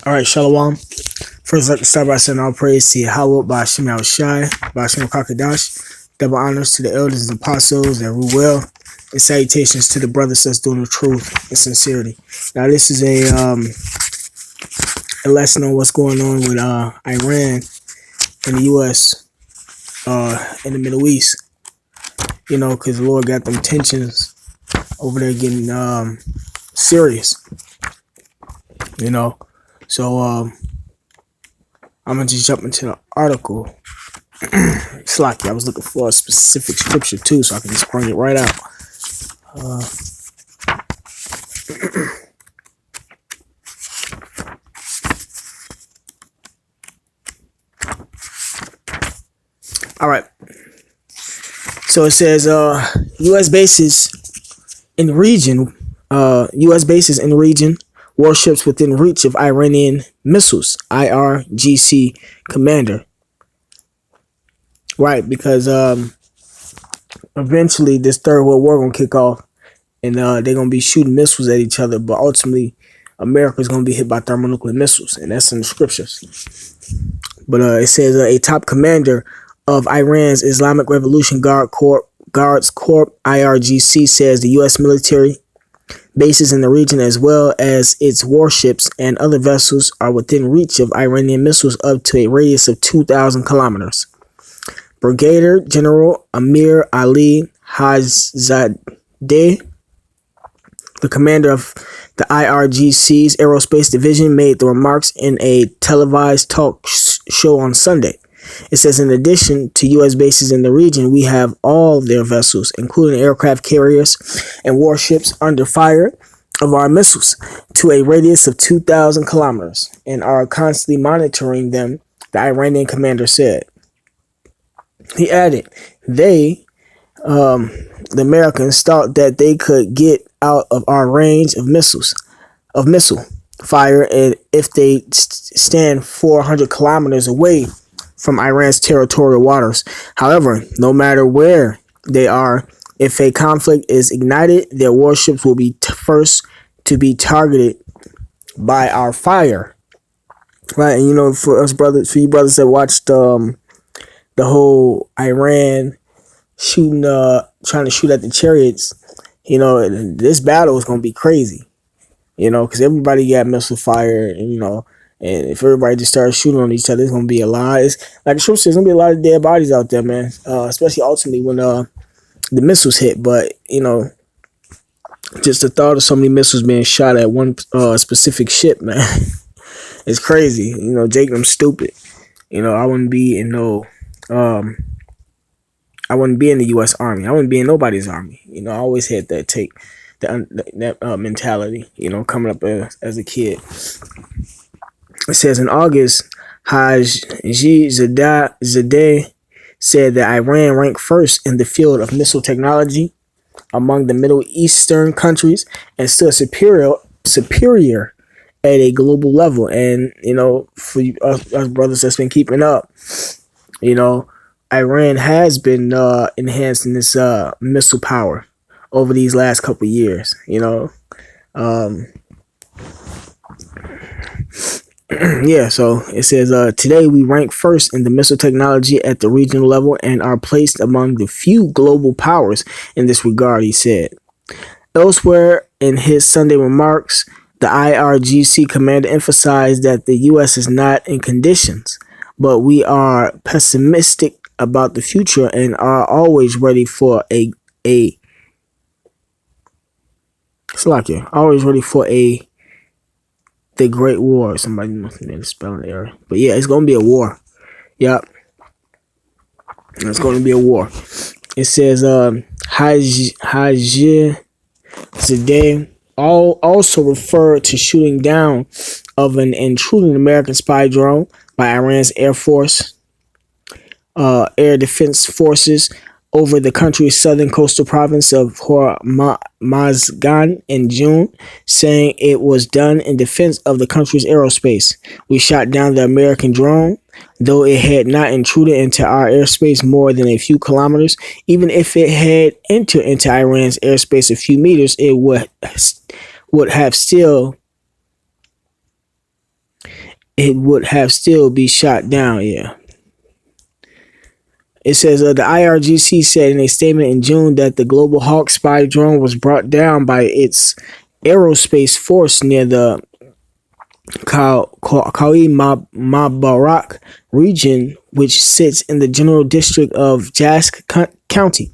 All right, Shalom. First, let us start by saying all praise to Yahweh, by Hashem Shai, by Hashem Kakadash. Double honors to the elders and apostles and Ruel, and salutations to the brothers that's doing the truth and sincerity. Now, this is a lesson on what's going on with Iran and the U.S. In the Middle East. You know, because the Lord got them tensions over there getting serious. You know, so I'm gonna just jump into the article. Slacky, I was looking for a specific scripture too, so I can just bring it right out. All right. So it says U.S. bases in the region. U.S. bases in the region. Warships within reach of Iranian missiles. IRGC commander. Right, because eventually this third world war gonna kick off, and they're gonna be shooting missiles at each other. But ultimately, America's gonna be hit by thermonuclear missiles, and that's in the scriptures. But it says a top commander of Iran's Islamic Revolution Guards Corps (IRGC) says the U.S. military bases in the region, as well as its warships and other vessels, are within reach of Iranian missiles up to a radius of 2,000 kilometers. Brigadier General Amir Ali Hajzadeh, the commander of the IRGC's Aerospace Division, made the remarks in a televised talk show on Sunday. It says, in addition to U.S. bases in the region, we have all their vessels, including aircraft carriers and warships, under fire of our missiles to a radius of 2,000 kilometers and are constantly monitoring them, the Iranian commander said. He added, the Americans, thought that they could get out of our range of missile fire, and if they stand 400 kilometers away from Iran's territorial waters. However, no matter where they are, if a conflict is ignited, their warships will be first to be targeted by our fire. Right, and you know, for you brothers that watched the whole Iran shooting, trying to shoot at the chariots, you know, this battle is gonna be crazy. You know, because everybody got missile fire, and you know. And if everybody just starts shooting on each other, it's gonna be a lot. It's like the truth says, there's gonna be a lot of dead bodies out there, man. Especially ultimately when the missiles hit. But you know, just the thought of so many missiles being shot at one specific ship, man, it's crazy. You know, Jake, I'm stupid. You know, I wouldn't be in the U.S. Army. I wouldn't be in nobody's army. You know, I always had that mentality. You know, coming up as a kid. It says in August, Hajizadeh said that Iran ranked first in the field of missile technology among the Middle Eastern countries and still superior at a global level. And, you know, for us brothers that's been keeping up, you know, Iran has been enhancing this missile power over these last couple of years, you know. Yeah, so it says, today we rank first in the missile technology at the regional level and are placed among the few global powers in this regard, he said. Elsewhere in his Sunday remarks, the IRGC commander emphasized that the U.S. is not in conditions, but we are pessimistic about the future and are always ready for the Great War. Somebody must have made a spelling error. But yeah, it's going to be a war. Yep. It's going to be a war. It says, Hajizadeh also referred to shooting down of an intruding American spy drone by Iran's Air Defense Forces over the country's southern coastal province of Hormozgan in June, saying it was done in defense of the country's aerospace. We shot down the American drone, though it had not intruded into our airspace more than a few kilometers. Even if it had entered into Iran's airspace a few meters, it would have still it would have still be shot down. Yeah. It says the IRGC said in a statement in June that the Global Hawk spy drone was brought down by its aerospace force near the Kawi Mabarak region, which sits in the general district of Jask County,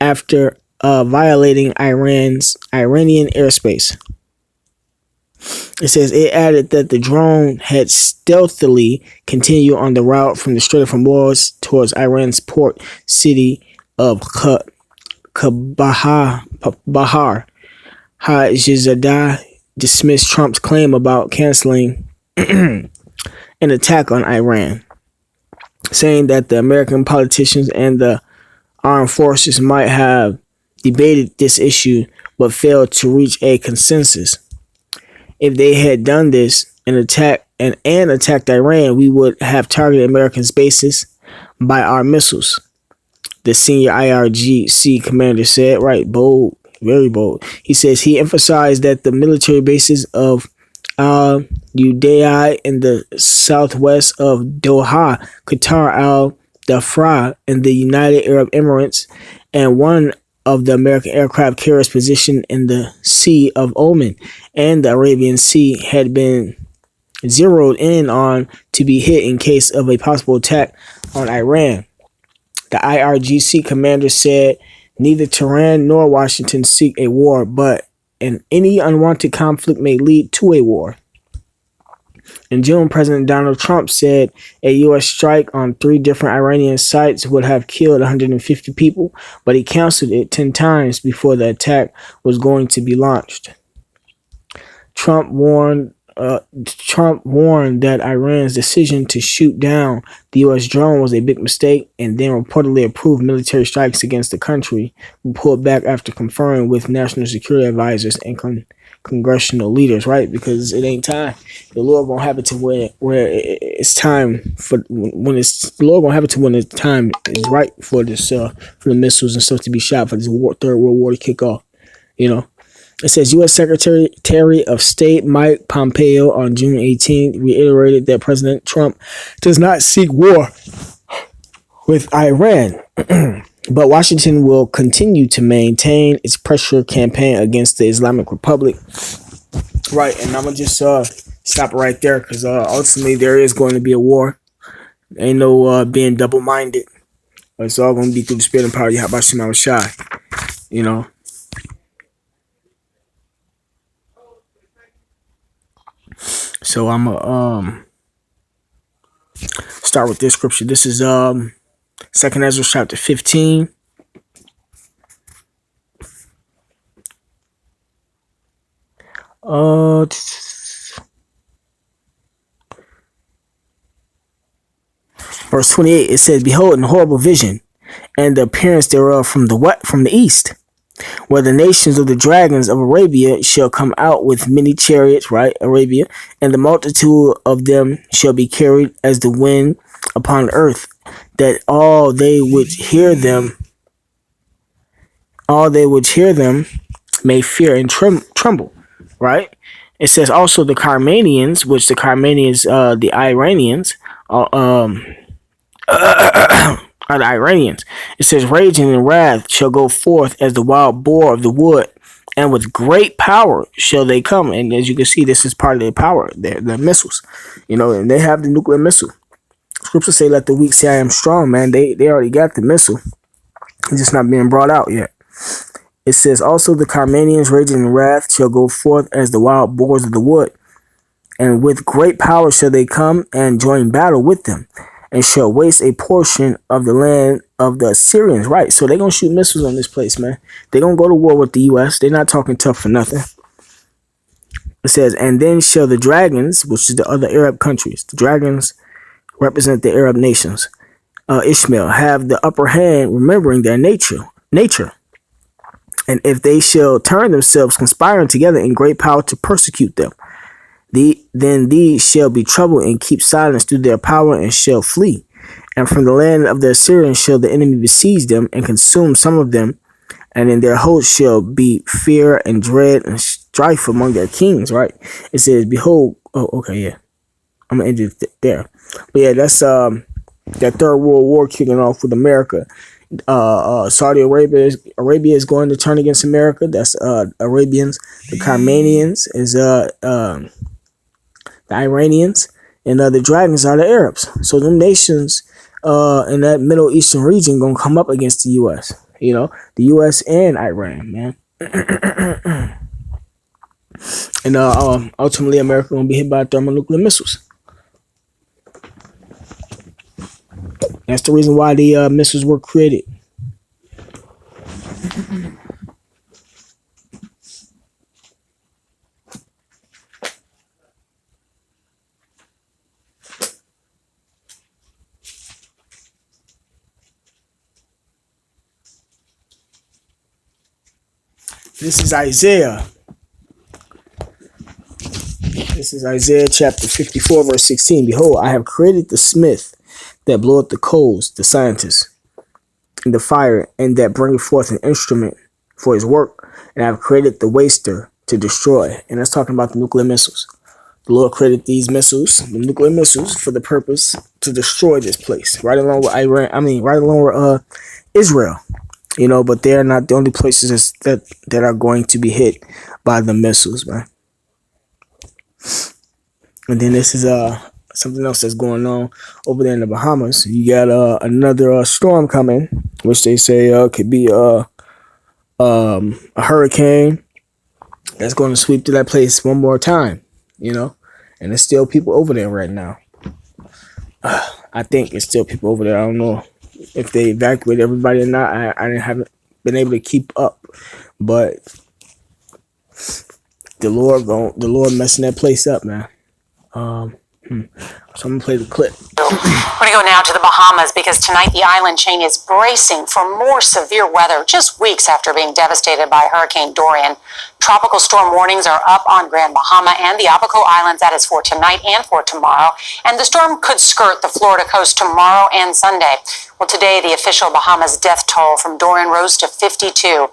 after violating Iranian airspace. It says it added that the drone had stealthily continued on the route from the Strait of Hormuz towards Iran's port city of Bahar. Hajizadeh dismissed Trump's claim about canceling an attack on Iran, saying that the American politicians and the armed forces might have debated this issue but failed to reach a consensus. If they had done this and attacked Iran, we would have targeted American bases by our missiles, the senior IRGC commander said. Right, bold, very bold. He says he emphasized that the military bases of Al Udeid in the southwest of Doha, Qatar, Al Dhafra in the United Arab Emirates, and one of the American aircraft carriers positioned in the Sea of Oman and the Arabian Sea had been zeroed in on to be hit in case of a possible attack on Iran. The IRGC commander said neither Tehran nor Washington seek a war, but any unwanted conflict may lead to a war. In June, President Donald Trump said a U.S. strike on 3 different Iranian sites would have killed 150 people, but he canceled it 10 times before the attack was going to be launched. Trump warned that Iran's decision to shoot down the U.S. drone was a big mistake, and then reportedly approved military strikes against the country, who pulled back after conferring with national security advisors and congressional leaders, right? Because it ain't time. The Lord gonna have it to where it's time for when it's the Lord gonna have it to when the time is right for this for the missiles and stuff to be shot for this Third World War to kick off. You know, it says U.S. Secretary of State Mike Pompeo on June 18th reiterated that President Trump does not seek war with Iran. But Washington will continue to maintain its pressure campaign against the Islamic Republic. Right, and I'm going to just stop right there because ultimately there is going to be a war. Ain't no being double-minded. It's all going to be through the spirit and power of Yahweh Shema Shai. You know. So I'm going to start with this scripture. This is 2nd Ezra chapter 15. Verse 28, it says, "Behold, an horrible vision, and the appearance thereof from the east, where the nations of the dragons of Arabia shall come out with many chariots," right, Arabia, "and the multitude of them shall be carried as the wind upon earth, that all they which hear them may fear and tremble," right? It says also the Carmanians, the Iranians, are the Iranians. It says, "Raging in wrath shall go forth as the wild boar of the wood, and with great power shall they come." And as you can see, this is part of their power, the missiles, you know, and they have the nuclear missile. Scriptures say, "Let the weak say I am strong," man. They already got the missile. It's just not being brought out yet. It says also the Carmanians raging in wrath shall go forth as the wild boars of the wood, and with great power shall they come and join battle with them, and shall waste a portion of the land of the Assyrians. Right, so they're going to shoot missiles on this place, man. They're going to go to war with the U.S. They're not talking tough for nothing. It says, "And then shall the dragons," which is the other Arab countries, the dragons represent the Arab nations, Ishmael, "have the upper hand, remembering their nature. And if they shall turn themselves, conspiring together in great power to persecute them, then these shall be troubled and keep silence through their power, and shall flee. And from the land of the Assyrians shall the enemy besiege them and consume some of them, and in their host shall be fear and dread and strife among their kings." Right? It says, "Behold," oh, okay, yeah. I'm gonna end it there. But yeah, that's that third world war kicking off with America. Saudi Arabia is going to turn against America. That's Arabians. The Carmanians is the Iranians, and the dragons are the Arabs. So them nations in that Middle Eastern region gonna come up against the U.S. You know, the U.S. and Iran, man. And ultimately, America gonna be hit by thermonuclear missiles. That's the reason why the missiles were created. This is Isaiah. This is Isaiah chapter 54, verse 16. Behold, I have created the smith that bloweth the coals, the scientist, and the fire, and that bringeth forth an instrument for his work. And I have created the waster to destroy. And that's talking about the nuclear missiles. The Lord created these missiles, the nuclear missiles, for the purpose to destroy this place. Right along with Iran, right along with Israel. You know, but they're not the only places that are going to be hit by the missiles, man. And then this is something else that's going on over there in the Bahamas. You got another storm coming, which they say could be a hurricane that's going to sweep through that place one more time. You know, and there's still people over there right now. I think there's still people over there. I don't know if they evacuated everybody or not. I haven't been able to keep up, but the Lord messing that place up, man. So I'm gonna play the clip. We're going to go now to the Bahamas because tonight the island chain is bracing for more severe weather just weeks after being devastated by Hurricane Dorian. Tropical storm warnings are up on Grand Bahama and the Abaco Islands. That is for tonight and for tomorrow. And the storm could skirt the Florida coast tomorrow and Sunday. Well, today the official Bahamas death toll from Dorian rose to 52.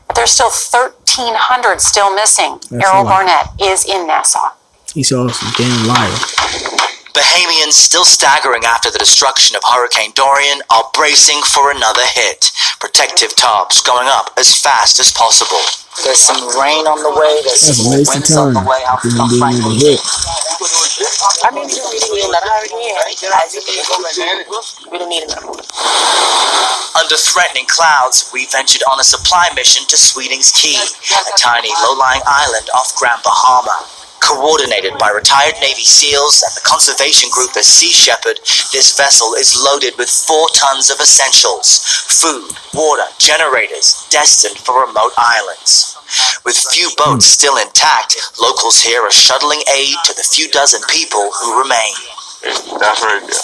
But there's still 1,300 still missing. Errol Barnett is in Nassau. He's also a damn liar. Bahamians, still staggering after the destruction of Hurricane Dorian, are bracing for another hit. Protective tops going up as fast as possible. There's some rain on the way. There's some winds on the way. I mean, we don't need another one. Under threatening clouds, we ventured on a supply mission to Sweeting's Key, a tiny low-lying island off Grand Bahama. Coordinated by retired Navy SEALs and the conservation group as Sea Shepherd, this vessel is loaded with 4 tons of essentials, food, water, generators, destined for remote islands. With few boats still intact, locals here are shuttling aid to the few dozen people who remain. That's right there.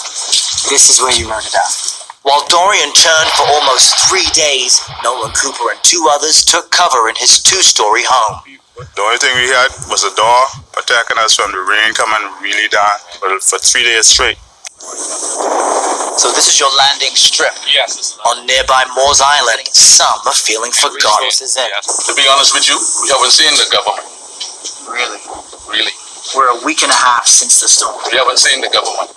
This is where you wrote it down. While Dorian turned for almost 3 days, Nolan Cooper and 2 others took cover in his 2-story home. The only thing we had was a door protecting us from the rain coming really down for 3 days straight. So this is your landing strip? Yes. On nearby Moores Island, some are feeling forgotten. Yes. To be honest with you, we haven't seen the government. Really? Really. We're a week and a half since the storm. We haven't seen the government.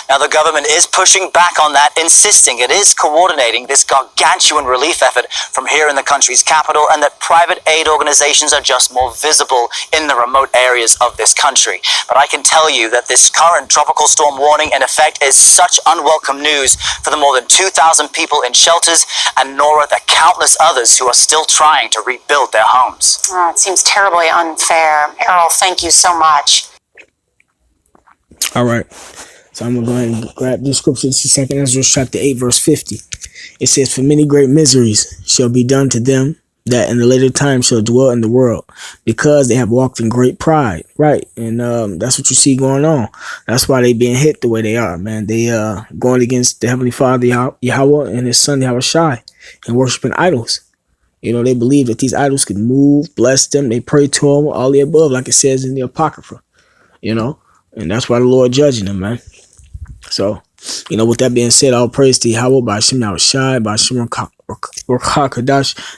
Now the government is pushing back on that, insisting it is coordinating this gargantuan relief effort from here in the country's capital, and that private aid organizations are just more visible in the remote areas of this country. But I can tell you that this current tropical storm warning in effect is such unwelcome news for the more than 2,000 people in shelters, and nor are the countless others who are still trying to rebuild their homes. Oh, it seems terribly unfair. Errol, thank you so much. All right. So I'm going to go ahead and grab the scripture. This is 2 Ezra chapter 8, verse 50. It says, "For many great miseries shall be done to them that in the later time shall dwell in the world, because they have walked in great pride." Right. And that's what you see going on. That's why they being hit the way they are, man. They going against the Heavenly Father, Yahweh, and his son, Yahushai, and worshiping idols. You know, they believe that these idols can move, bless them. They pray to them, all the above, like it says in the Apocrypha. You know, and that's why the Lord judging them, man. So You know, with that being said, all praise to Yahweh, by Hashem Yahushai, by Hashem Rakha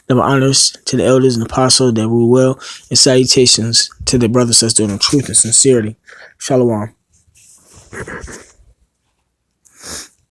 double honors to the elders and apostles that rule well, and salutations to the brothers that's doing the truth and sincerity. Shalom.